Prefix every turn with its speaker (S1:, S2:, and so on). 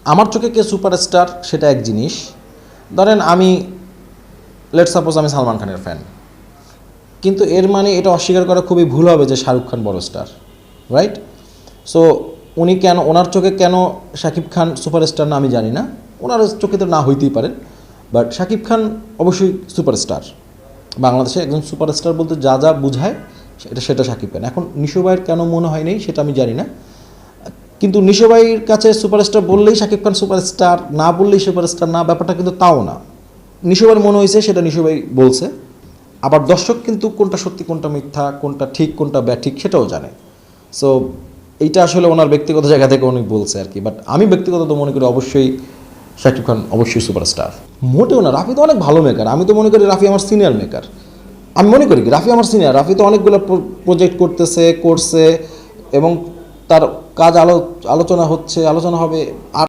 S1: আমার চোখে কে সুপারস্টার সেটা এক জিনিস। ধরেন আমি লেটস সাপোজ আমি সালমান খানের ফ্যান, কিন্তু এর মানে এটা অস্বীকার করা খুবই ভুল হবে যে শাহরুখ খান বড় স্টার, রাইট? সো উনি কেন, ওনার চোখে কেন শাকিব খান সুপারস্টার না আমি জানি না, ওনার চোখে তো না হইতেই পারেন, বাট শাকিব খান অবশ্যই সুপারস্টার। বাংলাদেশে একজন সুপারস্টার বলতে যা যা বোঝায় সেটা শাকিব খান। এখন নিশো ভাইয়ের কেন মনে হয় নেই সেটা আমি জানি না, কিন্তু নিশো ভাইয়ের কাছে সুপারস্টার বললেই শাকিব খান সুপারস্টার, না বললেই সুপারস্টার না, ব্যাপারটা কিন্তু তাও না। নিশো ভাইয়ের মনে হয়েছে সেটা নিশো ভাই বলছে, আবার দর্শক কিন্তু কোনটা সত্যি কোনটা মিথ্যা, কোনটা ঠিক কোনটা ব্যাঠিক সেটাও জানে। সো এইটা আসলে ওনার ব্যক্তিগত জায়গা থেকে উনি বলছে আর কি, বাট আমি ব্যক্তিগত মনে করি অবশ্যই শাকিব খান অবশ্যই সুপারস্টার। মোটেও না, রাফি তো অনেক ভালো মেকার, আমি তো মনে করি রাফি আমার সিনিয়র মেকার। আমি মনে করি কি রাফি আমার সিনিয়র, রাফি তো অনেকগুলো প্রজেক্ট করছে এবং তার কাজ আলোচনা হচ্ছে, আলোচনা হবে। আর